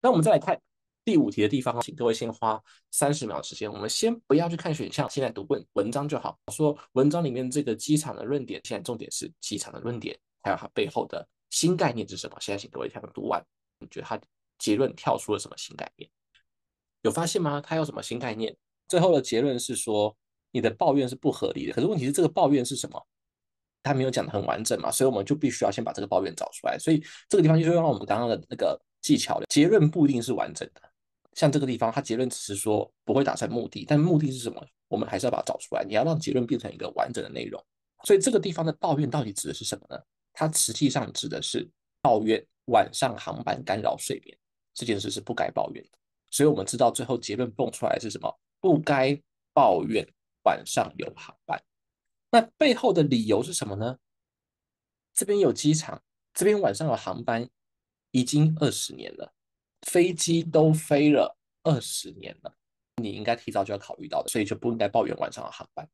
那我们再来看第5题的地方，请各位先花30秒的时间，我们先不要去看选项，现在读文章就好。说文章里面这个机场的论点，现在重点是机场的论点，还有它背后的新概念是什么？现在请各位读完，你觉得它结论跳出了什么新概念？有发现吗？它有什么新概念？最后的结论是说你的抱怨是不合理的，可是问题是这个抱怨是什么？他没有讲的很完整嘛，所以我们就必须要先把这个抱怨找出来。所以这个地方就是让我们刚刚的那个技巧的结论不一定是完整的。像这个地方，它结论只是说不会达成目的，但目的是什么？我们还是要把它找出来。你要让结论变成一个完整的内容。所以这个地方的抱怨到底指的是什么呢？它实际上指的是抱怨晚上航班干扰睡眠这件事是不该抱怨的。所以我们知道最后结论蹦出来是什么？不该抱怨晚上有航班。那背后的理由是什么呢？这边有机场，这边晚上有航班，已经20年了，飞机都飞了20年了，你应该提早就要考虑到的，所以就不应该抱怨晚上的航班。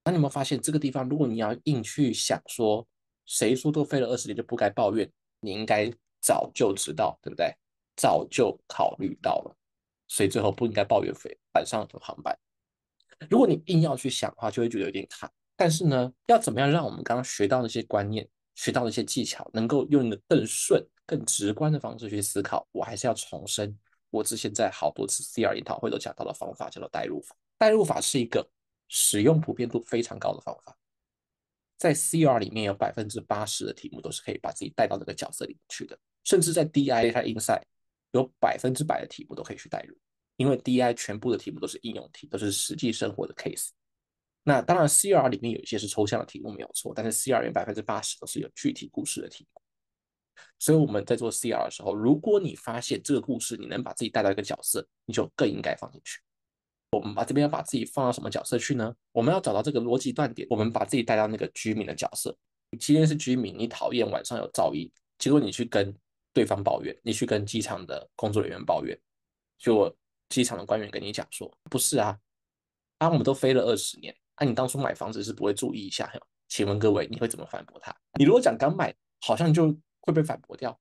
那你有没有发现这个地方，如果你要硬去想说，谁说都飞了20年就不该抱怨，你应该早就知道，对不对？早就考虑到了，所以最后不应该抱怨飞晚上的航班。如果你硬要去想的话，就会觉得有点卡。但是呢，要怎么样让我们刚刚学到那些观念、学到那些技巧，能够用一个更顺、更直观的方式去思考？我还是要重申，我之前在好多次 CR 研讨会都讲到的方法，叫做代入法。代入法是一个使用普遍度非常高的方法，在 CR 里面有80%的题目都是可以把自己带到这个角色里面去的，甚至在 DI 和 Insight 有100%的题目都可以去代入。因为 DI 全部的题目都是应用题，都是实际生活的 case。那当然 CR 里面有一些是抽象的题目没有错，但是 CR 里面80%都是有具体故事的题目。所以我们在做 CR 的时候，如果你发现这个故事你能把自己带到一个角色，你就更应该放进去。我们这边要把自己放到什么角色去呢？我们要找到这个逻辑断点，我们把自己带到那个居民的角色。你今天是居民，你讨厌晚上有噪音，结果你去跟对方抱怨，你去跟机场的工作人员抱怨，就我机场的官员跟你讲说，不是啊，我们都飞了20年，你当初买房子是不会注意一下，请问各位你会怎么反驳他？你如果讲刚买，好像就会被反驳掉。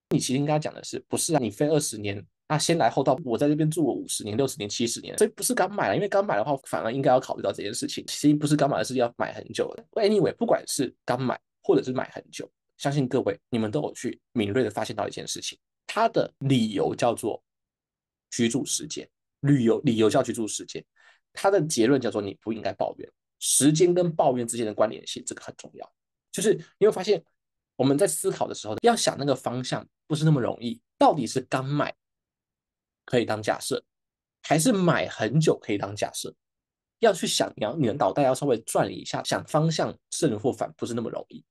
你其实应该讲的是，不是啊？你飞20年，先来后到，我在这边住了50年、60年、70年，所以不是刚买了，因为刚买的话，反而应该要考虑到这件事情。其实不是刚买的是要买很久的。Anyway，不管是刚买或者是买很久，相信各位你们都有去敏锐的发现到一件事情，它的理由叫做居住时间，理由叫居住时间，它的结论叫做你不应该抱怨。时间跟抱怨之间的关联性，这个很重要。就是你会发现，我们在思考的时候，要想那个方向不是那么容易。到底是刚买可以当假设，还是买很久可以当假设？要去想，你的脑袋要稍微转一下，想方向正或反不是那么容易。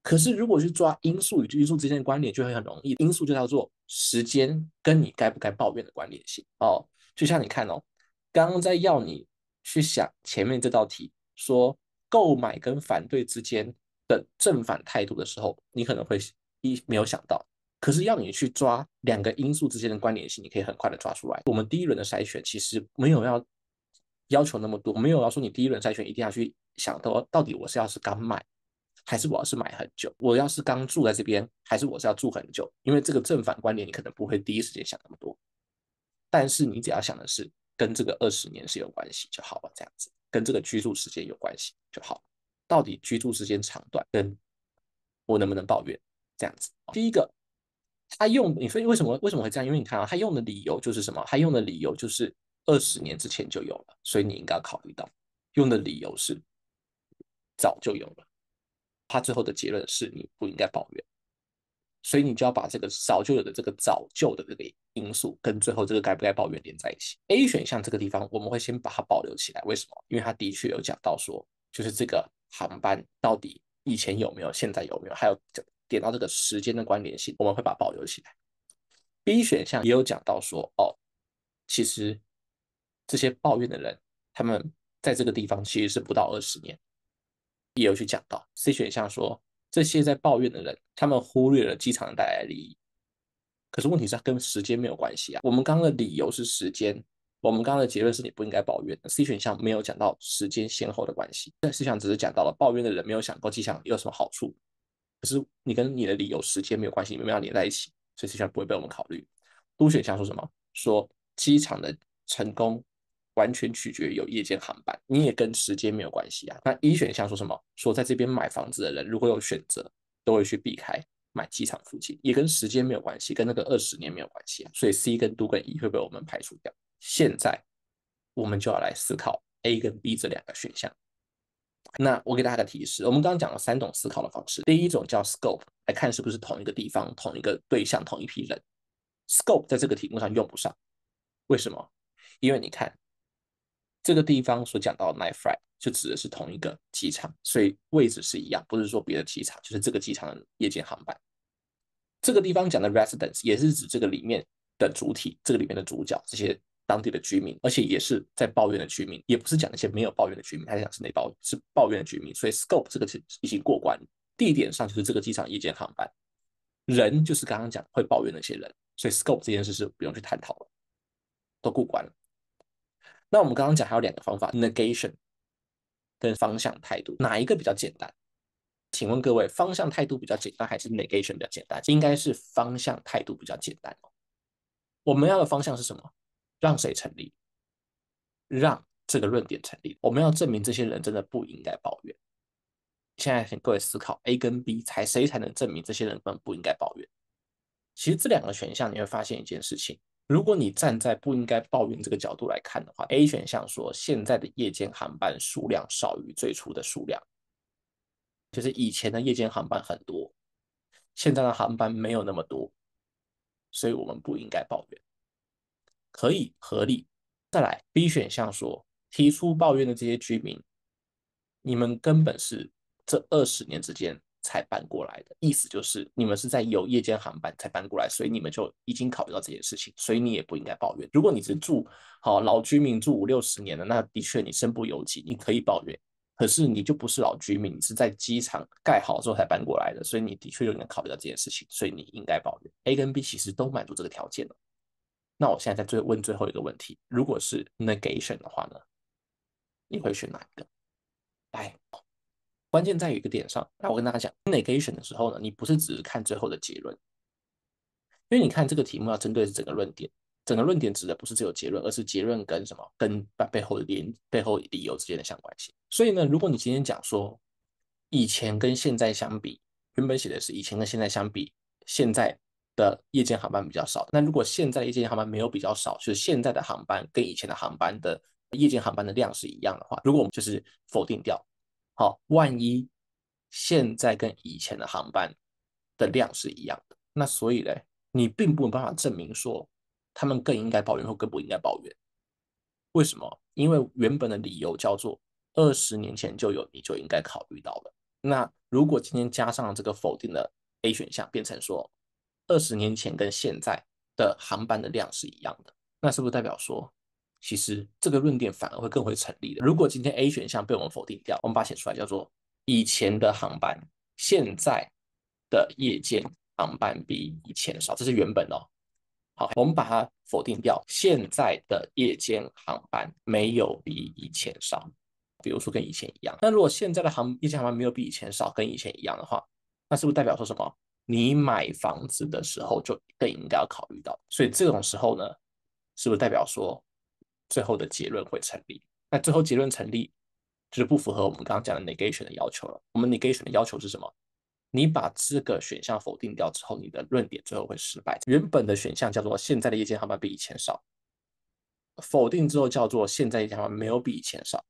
可是如果去抓因素与因素之间的关联，就会很容易。因素就叫做时间跟你该不该抱怨的关联性哦。就像你看哦，刚刚在要你去想前面这道题，说购买跟反对之间的正反态度的时候，你可能会没有想到。可是要你去抓2个因素之间的关联性，你可以很快的抓出来。我们第一轮的筛选其实没有要求那么多，没有要说你第一轮筛选一定要去想到底我是要是刚买，还是我要是买很久，我要是刚住在这边，还是我是要住很久？因为这个正反关联你可能不会第一时间想那么多，但是你只要想的是跟这个20年是有关系就好了，这样子跟这个居住时间有关系就好。到底居住时间长短跟我能不能抱怨这样子？第一个，他用你说为什么会这样？因为你看啊，他用的理由就是什么？他用的理由就是20年之前就有了，所以你应该要考虑到。用的理由是早就有了，他最后的结论是你不应该抱怨，所以你就要把这个早就有的这个早就的这个因素跟最后这个该不该抱怨连在一起。A 选项这个地方我们会先把它保留起来，为什么？因为他的确有讲到说，就是这个航班到底以前有没有，现在有没有，还有点到这个时间的关联性，我们会把它保留起来。B 选项也有讲到说，其实这些抱怨的人，他们在这个地方其实是不到20年，也有去讲到。C 选项说，这些在抱怨的人，他们忽略了机场带来的利益。可是问题是，它跟时间没有关系啊。我们刚刚的理由是时间，我们刚刚的结论是你不应该抱怨。C 选项没有讲到时间先后的关系，但思想只是讲到了抱怨的人没有想过机场有什么好处。可是你跟你的理由时间没有关系，你们要连在一起，所以 C 选项不会被我们考虑。，D 选项说什么？说机场的成功完全取决于有夜间航班，你也跟时间没有关系啊。那 E 选项说什么？说在这边买房子的人如果有选择，都会去避开买机场附近，也跟时间没有关系，跟那个20年没有关系啊。所以 C 跟 D 跟 E 会被我们排除掉。现在我们就要来思考 A 跟 B 这两个选项。那我给大家个提示，我们刚刚讲了3种思考的方式。第一种叫 scope， 来看是不是同一个地方、同一个对象、同一批人。scope 在这个题目上用不上，为什么？因为你看这个地方所讲到的 night flight 就指的是同一个机场，所以位置是一样，不是说别的机场，就是这个机场的夜间航班。这个地方讲的 residence 也是指这个里面的主体，这个里面的主角，这些当地的居民，而且也是在抱怨的居民，也不是讲那些没有抱怨的居民，他讲是是抱怨的居民，所以 scope 这个是已经过关。地点上就是这个机场夜间航班，人就是刚刚讲会抱怨那些人，所以 scope 这件事是不用去探讨了，都过关了。那我们刚刚讲还有2个方法 ，negation 跟方向态度，哪一个比较简单？请问各位，方向态度比较简单还是 negation 比较简单？应该是方向态度比较简单哦。我们要的方向是什么？让谁成立？让这个论点成立。我们要证明这些人真的不应该抱怨。现在请各位思考 A 跟 B， 谁才能证明这些人根本不应该抱怨？其实这2个选项你会发现一件事情，如果你站在不应该抱怨这个角度来看的话 ，A 选项说现在的夜间航班数量少于最初的数量，就是以前的夜间航班很多，现在的航班没有那么多，所以我们不应该抱怨，可以合理。再来 B 选项说提出抱怨的这些居民，你们根本是这20年之间才搬过来的，意思就是你们是在有夜间航班才搬过来，所以你们就已经考虑到这件事情，所以你也不应该抱怨。如果你是住老居民住50、60年的，那的确你身不由己，你可以抱怨。可是你就不是老居民，你是在机场盖好之后才搬过来的，所以你的确就应该考虑到这件事情，所以你应该抱怨。A 跟 B 其实都满足这个条件了。那我现在再问最后一个问题，如果是 negation 的话呢，你会选哪一个？来，关键在于一个点上。那我跟大家讲 negation 的时候呢，你不是只是看最后的结论，因为你看这个题目要针对的是整个论点，整个论点指的不是只有结论，而是结论跟什么，跟背后的背后理由之间的相关性。所以呢，如果你今天讲说以前跟现在相比，原本写的是以前跟现在相比，现在的夜间航班比较少。那如果现在的夜间航班没有比较少，就是现在的航班跟以前的航班的夜间航班的量是一样的话，如果我们就是否定掉，好，万一现在跟以前的航班的量是一样的，那所以呢，你并没有办法证明说他们更应该抱怨或更不应该抱怨。为什么？因为原本的理由叫做20年前就有，你就应该考虑到了。那如果今天加上这个否定的 A 选项，变成说20年前跟现在的航班的量是一样的，那是不是代表说，其实这个论点反而会更会成立的？如果今天 A 选项被我们否定掉，我们把它写出来叫做以前的航班，现在的夜间航班比以前少，这是原本哦。好，我们把它否定掉。现在的夜间航班没有比以前少，比如说跟以前一样。那如果现在的夜间航班没有比以前少，跟以前一样的话，那是不是代表说什么？你买房子的时候就更应该要考虑到。所以这种时候呢，是不是代表说最后的结论会成立？那最后结论成立，就是不符合我们刚刚讲的 negation 的要求了。我们 negation 的要求是什么？你把这个选项否定掉之后，你的论点最后会失败。原本的选项叫做现在的夜间航班比以前少，否定之后叫做现在夜间航班没有比以前少。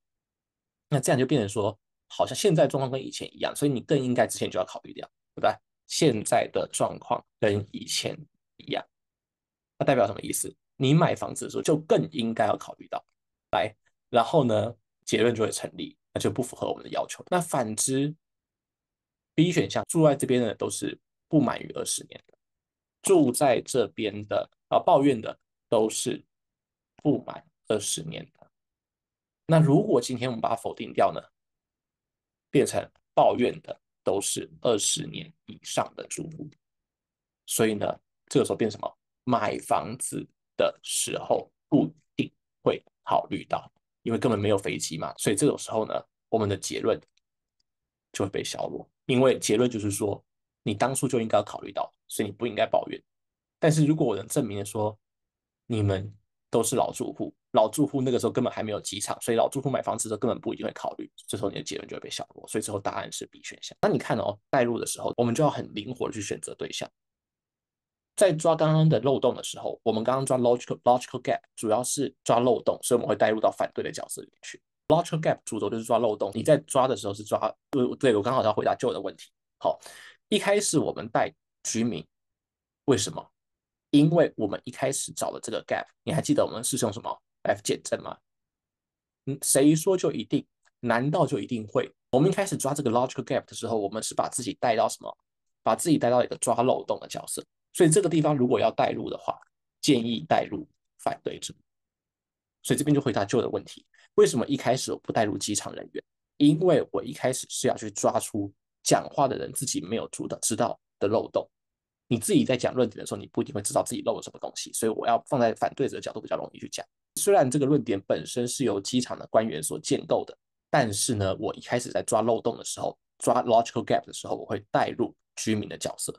那这样就变成说，好像现在状况跟以前一样，所以你更应该之前就要考虑掉，对不对？现在的状况跟以前一样，那代表什么意思？你买房子的时候就更应该要考虑到，然后呢，结论就会成立，那就不符合我们的要求。那反之，B 选项住在这边的都是不满于20年的，住在这边的抱怨的都是不满20年的。那如果今天我们把它否定掉呢，变成抱怨的都是20年以上的住户，所以呢，这个时候变什么？买房子的时候不一定会考虑到，因为根本没有飞机嘛，所以这种时候呢，我们的结论就会被削弱，因为结论就是说，你当初就应该要考虑到，所以你不应该抱怨。但是如果我能证明说你们都是老住户，老住户那个时候根本还没有机场，所以老住户买房子的时候根本不一定会考虑，这时候你的结论就会被削弱。所以最后答案是 B 选项。那你看哦，带入的时候，我们就要很灵活的去选择对象。在抓刚刚的漏洞的时候，我们刚刚抓 logical gap 主要是抓漏洞，所以我们会带入到反对的角色里面去。logical gap 主轴就是抓漏洞，你在抓的时候是抓，对我刚好要回答旧的问题。好，一开始我们带居民，为什么？因为我们一开始找的这个 gap，你还记得我们是用什么来减震吗？谁说就一定？难道就一定会？我们一开始抓这个 logical gap 的时候，我们是把自己带到什么？把自己带到一个抓漏洞的角色。所以这个地方如果要带入的话，建议带入反对者。所以这边就回答旧的问题：为什么一开始我不带入机场人员？因为我一开始是要去抓出讲话的人自己没有知道的漏洞。你自己在讲论点的时候，你不一定会知道自己漏了什么东西，所以我要放在反对者的角度比较容易去讲。虽然这个论点本身是由机场的官员所建构的，但是呢，我一开始在抓漏洞的时候，抓 logical gap 的时候，我会带入居民的角色。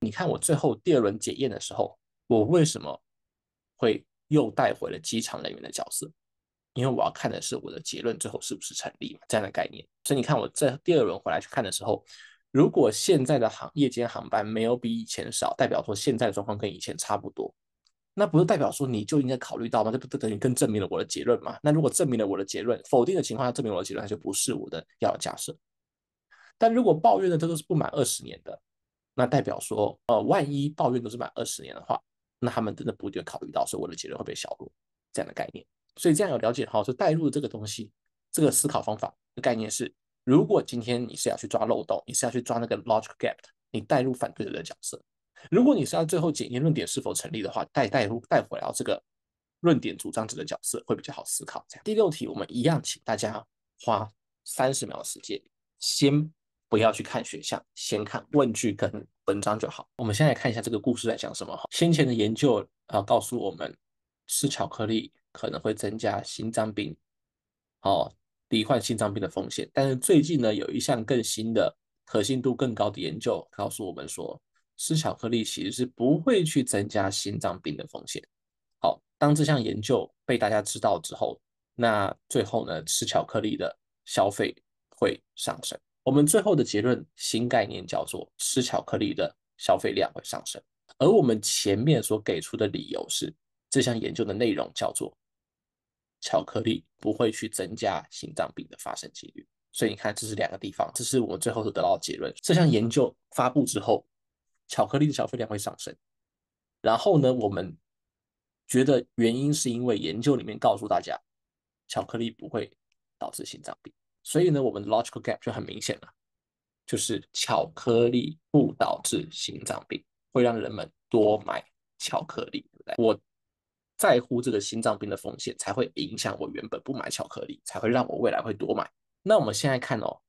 你看我最后第二轮检验的时候，我为什么会又带回了机场人员的角色？因为我要看的是我的结论最后是不是成立嘛，这样的概念。所以你看我这第二轮回来去看的时候，如果现在的夜间航班没有比以前少，代表说现在的状况跟以前差不多，那不是代表说你就应该考虑到吗？这不等于更证明了我的结论吗？那如果证明了我的结论，否定的情况下证明我的结论，它就不是我的要的假设。但如果抱怨的这都是不满20年的，那代表说，万一抱怨都是满20年的话，那他们真的不一定考虑到说我的结论会被削弱这样的概念。所以这样有了解好，说带入这个东西，这个思考方法的概念是，如果今天你是要去抓漏洞，你是要去抓那个 logic gap，你带入反对的角色。如果你是要最后检验论点是否成立的话，带回来这个论点主张者的角色会比较好思考。这样第六题我们一样，请大家花30秒的时间，先不要去看选项，先看问句跟文章就好。我们先来看一下这个故事在讲什么。先前的研究告诉我们，吃巧克力可能会增加心脏病，罹患心脏病的风险。但是最近呢，有一项更新的、可信度更高的研究告诉我们说，吃巧克力其实是不会去增加心脏病的风险。好，当这项研究被大家知道之后，那最后呢，吃巧克力的消费会上升。我们最后的结论新概念叫做吃巧克力的消费量会上升，而我们前面所给出的理由是这项研究的内容叫做巧克力不会去增加心脏病的发生几率。所以你看，这是两个地方，这是我们最后得到的结论。这项研究发布之后，巧克力的消费量会上升。然后呢，我们觉得原因是因为研究里面告诉大家，巧克力不会导致心脏病。所以呢，我们的 logical gap 就很明显了，就是巧克力不导致心脏病，会让人们多买巧克力，对不对？我在乎这个心脏病的风险，才会影响我原本不买巧克力，才会让我未来会多买。那我们现在看哦，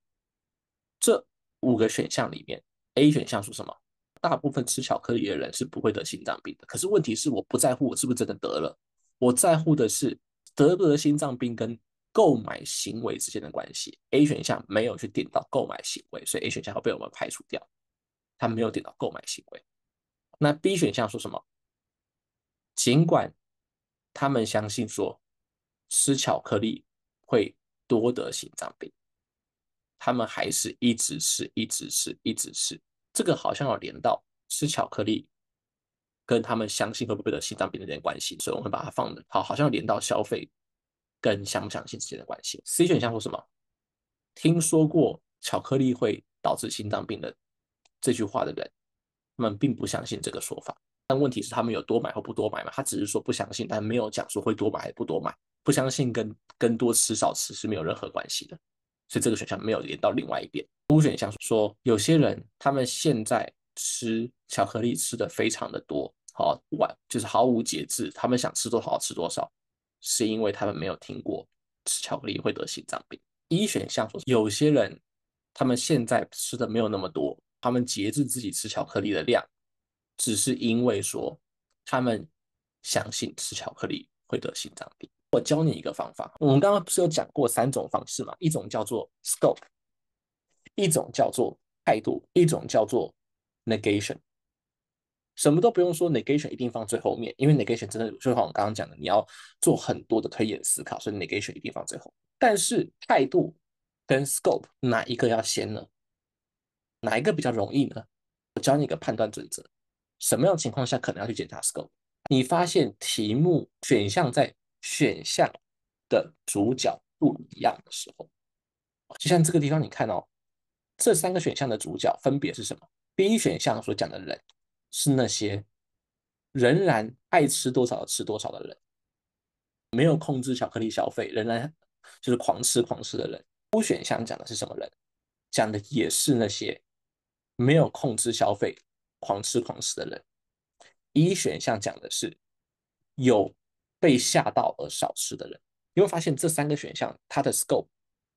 这5个选项里面，A 选项是什么？大部分吃巧克力的人是不会得心脏病的。可是问题是，我不在乎我是不是真的得了，我在乎的是得不得心脏病跟购买行为之间的关系。A 选项没有去点到购买行为，所以 A 选项会被我们排除掉。他没有点到购买行为。那 B 选项说什么？尽管他们相信说吃巧克力会多得心脏病，他们还是一直吃，一直吃，一直吃。这个好像有连到吃巧克力跟他们相信会不会得心脏病的这点关系，所以我们把它放的好像连到消费跟相不相信之间的关系。C 选项说什么？听说过巧克力会导致心脏病的这句话的人，他们并不相信这个说法。但问题是，他们有多买或不多买嘛？他只是说不相信，但没有讲说会多买还是不多买。不相信跟多吃少吃是没有任何关系的，所以这个选项没有连到另外一边。D 选项说，有些人他们现在吃巧克力吃的非常的多，好就是毫无节制，他们想吃多少吃多少，是因为他们没有听过吃巧克力会得心脏病。E 选项说，有些人他们现在吃的没有那么多，他们节制自己吃巧克力的量，只是因为说他们相信吃巧克力会得心脏病。我教你一个方法，我们刚刚不是有讲过3种方式嘛？一种叫做 scope，一种叫做态度，一种叫做 negation。什么都不用说，negation 一定放最后面，因为 negation 真的就像我刚刚讲的，你要做很多的推演思考，所以 negation 一定放最后。但是态度跟 scope 哪一个要先呢？哪一个比较容易呢？我教你一个判断准则，什么样的情况下可能要去检查 scope？你发现题目选项在选项的主角不一样的时候，就像这个地方你看哦，这三个选项的主角分别是什么？第一选项所讲的人是那些仍然爱吃多少吃多少的人，没有控制巧克力消费，仍然就是狂吃狂吃的人。不选项讲的是什么人？讲的也是那些没有控制消费、狂吃狂吃的人。一选项讲的是有被吓到而少吃的人。你会发现这三个选项它的 scope，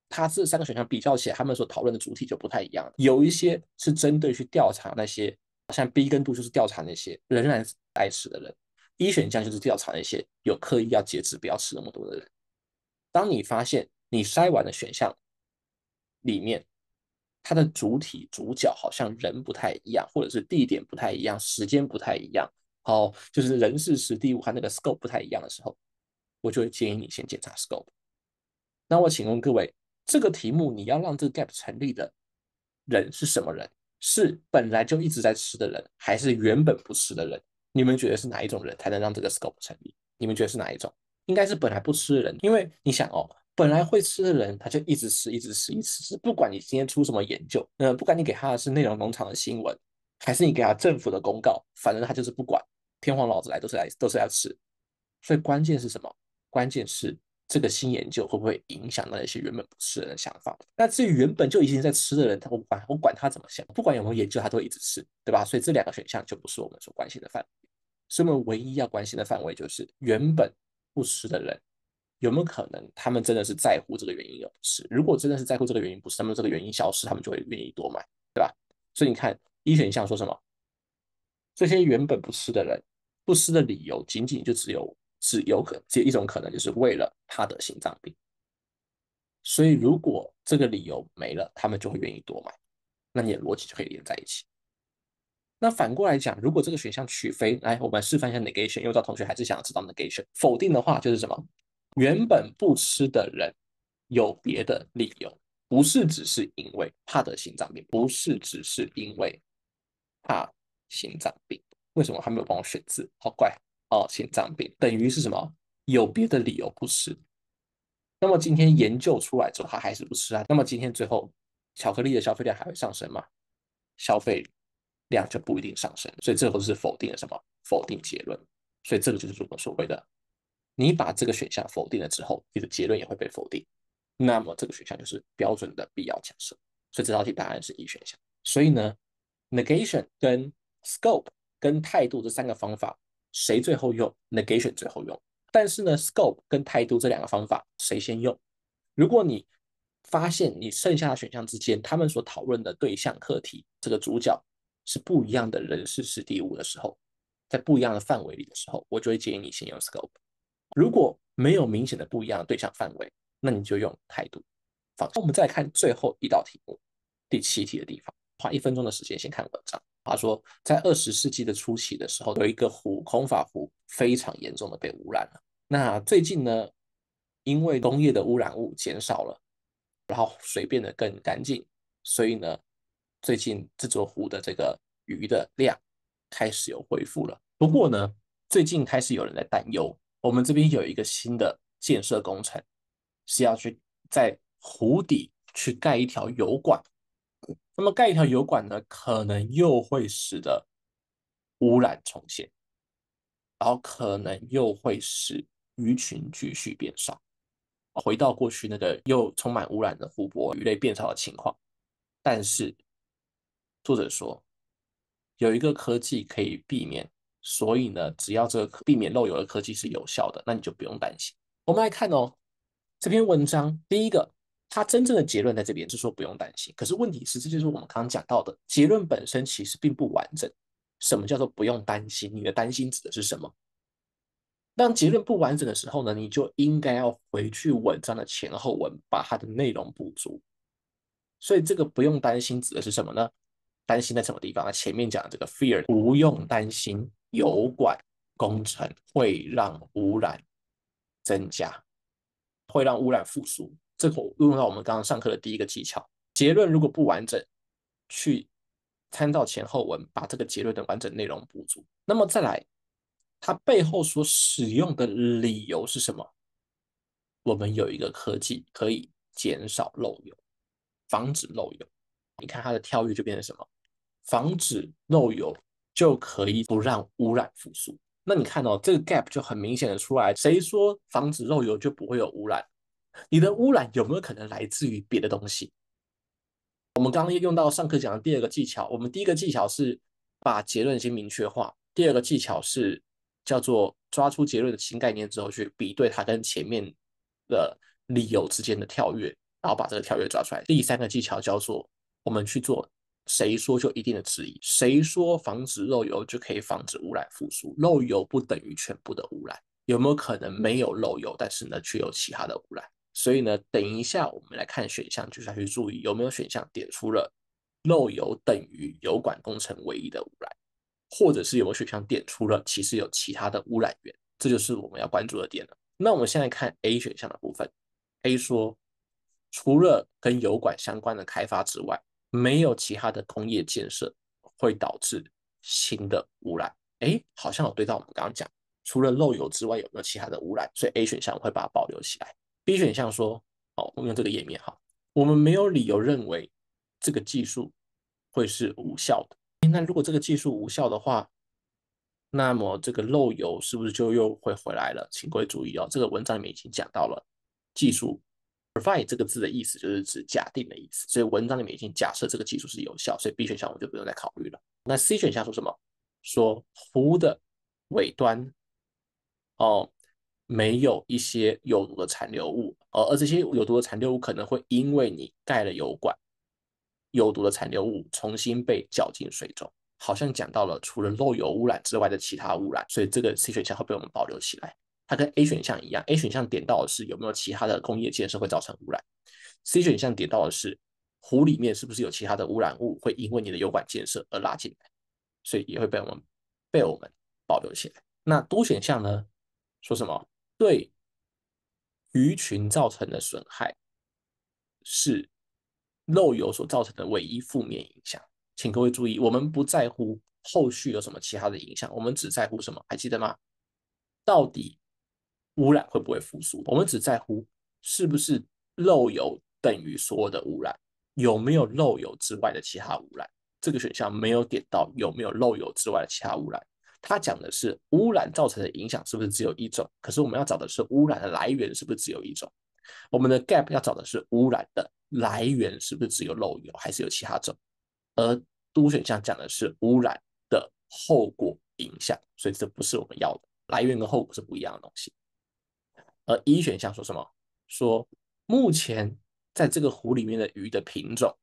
它这三个选项比较起来，他们所讨论的主体就不太一样。有一些是针对去调查那些，像 B 跟 D 就是调查那些仍然爱吃的人，一选项就是调查那些有刻意要节制不要吃那么多的人。当你发现你筛完的选项里面，它的主体主角好像人不太一样，或者是地点不太一样，时间不太一样，哦，就是人事时地物和那个 scope 不太一样的时候，我就会建议你先检查 scope。那我请问各位，这个题目你要让这个 gap 成立的人是什么人？是本来就一直在吃的人，还是原本不吃的人？你们觉得是哪一种人才能让这个 scope 成立？你们觉得是哪一种？应该是本来不吃的人，因为你想哦，本来会吃的人，他就一直吃，一直吃，一直吃，不管你今天出什么研究，不管你给他的是内容农场的新闻，还是你给他政府的公告，反正他就是不管，天皇老子来都是要吃。所以关键是什么？关键是这个新研究会不会影响到那些原本不吃的人的想法？那至于原本就已经在吃的人，我管他怎么想，不管有没有研究，他都会一直吃，对吧？所以这两个选项就不是我们所关心的范围。所以我们唯一要关心的范围就是原本不吃的人有没有可能他们真的是在乎这个原因而不吃？如果真的是在乎这个原因不是，他们这个原因消失，他们就会愿意多买，对吧？所以你看一选项说什么？这些原本不吃的人，不吃的理由仅仅就只有一种可能，就是为了他的心脏病。所以如果这个理由没了，他们就会愿意多买，那你的逻辑就可以连在一起。那反过来讲，如果这个选项取非，来我们示范一下 negation，因为赵同学还是想要知道 negation。否定的话就是什么？原本不吃的人有别的理由，不是只是因为怕得心脏病，不是只是因为怕心脏病。为什么还没有帮我选字？好怪哦，心脏病等于是什么？有别的理由不吃。那么今天研究出来之后，他还是不吃啊。那么今天最后巧克力的消费量还会上升吗？消费量就不一定上升，所以这都是否定的什么？否定结论。所以这个就是我们所谓的，你把这个选项否定了之后，你的结论也会被否定。那么这个选项就是标准的必要假设。所以这道题答案是一选项。所以呢，negation 跟 scope 跟态度这三个方法，谁最后用？negation 最后用。但是呢，scope 跟态度这两个方法谁先用？如果你发现你剩下的选项之间，他们所讨论的对象课题，这个主角是不一样的人事实地物的时候，在不一样的范围里的时候，我就会建议你先用 scope。如果没有明显的不一样的对象范围，那你就用态度。好，我们再看最后一道题目，第7题的地方，花1分钟的时间先看文章。他说，在20世纪的初期的时候，有一个湖，空法湖非常严重的被污染了。那最近呢，因为工业的污染物减少了，然后水变得更干净，所以呢，最近这座湖的这个鱼的量开始有恢复了。不过呢，最近开始有人在担忧，我们这边有一个新的建设工程，是要去在湖底去盖一条油管。那么盖一条油管呢，可能又会使得污染重现，然后可能又会使鱼群继续变少，回到过去那个又充满污染的湖泊、鱼类变少的情况。但是作者说，有一个科技可以避免，所以呢，只要这个避免漏油的科技是有效的，那你就不用担心。我们来看哦，这篇文章第一个，它真正的结论在这边是说不用担心。可是问题是，这就是我们刚刚讲到的，结论本身其实并不完整。什么叫做不用担心？你的担心指的是什么？当结论不完整的时候呢，你就应该要回去文章的前后文，把它的内容补足。所以这个不用担心指的是什么呢？担心在什么地方？那前面讲的这个 fear 不用担心油管工程会让污染增加，会让污染复苏。这个用到我们刚刚上课的第一个技巧，结论如果不完整，去参照前后文，把这个结论的完整内容补足。那么再来，它背后所使用的理由是什么？我们有一个科技可以减少漏油，防止漏油。你看它的跳跃就变成什么？防止漏油就可以不让污染复苏。那你看哦，这个 gap 就很明显的出来。谁说防止漏油就不会有污染？你的污染有没有可能来自于别的东西？我们刚刚用到上课讲的第二个技巧，我们第一个技巧是把结论先明确化，第二个技巧是叫做抓出结论的新概念之后去比对它跟前面的理由之间的跳跃，然后把这个跳跃抓出来。第三个技巧叫做我们去做谁说就一定的质疑，谁说防止漏油就可以防止污染复苏？漏油不等于全部的污染，有没有可能没有漏油，但是呢却有其他的污染？所以呢，等一下我们来看选项，就是要去注意有没有选项点出了漏油等于油管工程唯一的污染，或者是有没有选项点出了其实有其他的污染源，这就是我们要关注的点了。那我们现在看 A 选项的部分 ，A 说除了跟油管相关的开发之外，没有其他的工业建设会导致新的污染。哎，好像有对到我们刚刚讲，除了漏油之外，有没有其他的污染？所以 A 选项我会把它保留起来。B 选项说，哦，我们用这个页面哈，我们没有理由认为这个技术会是无效的。那如果这个技术无效的话，那么这个漏油是不是就又会回来了？请各位注意哦，这个文章里面已经讲到了技术 provide 这个字的意思就是指假定的意思，所以文章里面已经假设这个技术是有效，所以 B 选项我们就不用再考虑了。那 C 选项说什么？说湖的尾端哦没有一些有毒的残留物，而这些有毒的残留物可能会因为你盖了油管，有毒的残留物重新被搅进水中。好像讲到了除了漏油污染之外的其他污染，所以这个 C 选项会被我们保留起来。它跟 A 选项一样 ，A 选项点到的是有没有其他的工业建设会造成污染 ，C 选项点到的是湖里面是不是有其他的污染物会因为你的油管建设而拉进来，所以也会被我们保留起来。那多选项呢？说什么？对鱼群造成的损害是漏油所造成的唯一负面影响。请各位注意，我们不在乎后续有什么其他的影响，我们只在乎什么？还记得吗？到底污染会不会复苏？我们只在乎是不是漏油等于所有的污染，有没有漏油之外的其他污染？这个选项没有点到有没有漏油之外的其他污染。它讲的是污染造成的影响是不是只有一种？可是我们要找的是污染的来源是不是只有一种？我们的 gap 要找的是污染的来源是不是只有漏油，还是有其他种？而都选项讲的是污染的后果影响，所以这不是我们要的。来源跟后果是不一样的东西。而一选项说什么？说目前在这个湖里面的鱼的品种，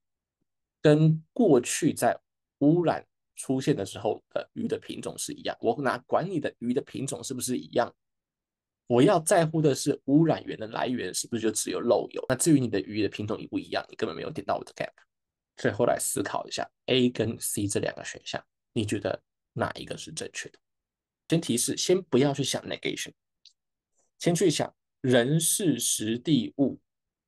跟过去在污染出现的时候的鱼的品种是一样。我哪管你的鱼的品种是不是一样？我要在乎的是污染源的来源是不是就只有漏油？那至于你的鱼的品种一不一样，你根本没有点到我的 gap。最后来思考一下 A 跟 C 这两个选项，你觉得哪一个是正确的？先提示，先不要去想 negation，先去想人事时地物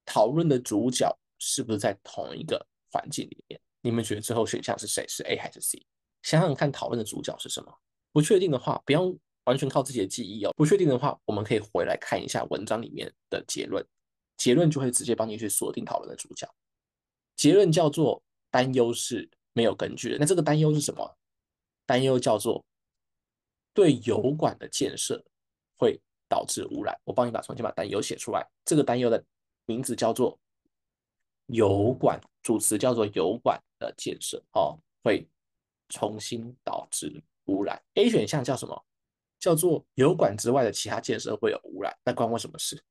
讨论的主角是不是在同一个环境里面？你们觉得最后选项是谁？是 A 还是 C？想想看，讨论的主角是什么？不确定的话，不要完全靠自己的记忆哦。不确定的话，我们可以回来看一下文章里面的结论，结论就会直接帮你去锁定讨论的主角。结论叫做担忧是没有根据的。那这个担忧是什么？担忧叫做对油管的建设会导致污染。我帮你重新把担忧写出来。这个担忧的名字叫做油管，主词叫做油管的建设哦，会重新导致污染。A 选项叫什么？叫做油管之外的其他建设会有污染，那关我什么事？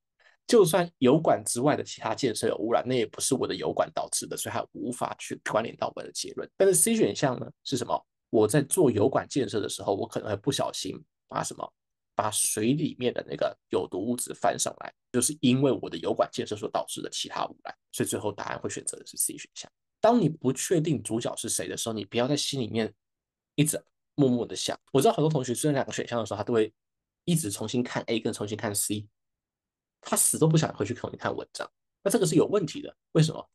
就算油管之外的其他建设有污染，那也不是我的油管导致的，所以它无法去关联到我的结论。但是 C 选项呢是什么？我在做油管建设的时候，我可能会不小心把什么把水里面的那个有毒物质翻上来，就是因为我的油管建设所导致的其他污染，所以最后答案会选择的是 C 选项。当你不确定主角是谁的时候，你不要在心里面一直默默的想。我知道很多同学虽然两个选项的时候，他都会一直重新看 A 跟重新看 C，他死都不想回去重新看文章。那这个是有问题的，为什么？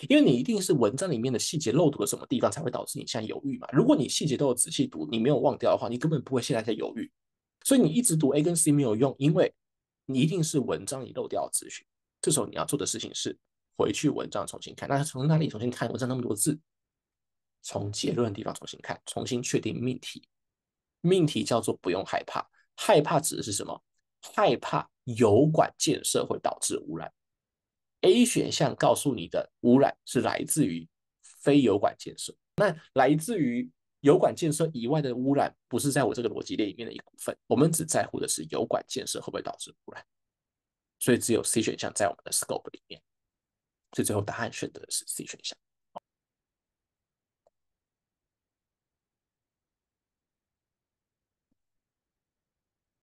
因为你一定是文章里面的细节漏读了什么地方，才会导致你现在犹豫嘛。如果你细节都有仔细读，你没有忘掉的话，你根本不会现在在犹豫。所以你一直读 A 跟 C 没有用，因为你一定是文章里漏掉的资讯。这时候你要做的事情是回去文章重新看。那从哪里重新看？文章那么多字，从结论的地方重新看，重新确定命题。命题叫做不用害怕，害怕指的是什么？害怕油管建设会导致污染。A 选项告诉你的污染是来自于非油管建设，那来自于油管建设以外的污染，不是在我这个逻辑链里面的一部分。我们只在乎的是油管建设会不会导致污染，所以只有 C 选项在我们的 scope 里面，所以最后答案选择的是 C 选项。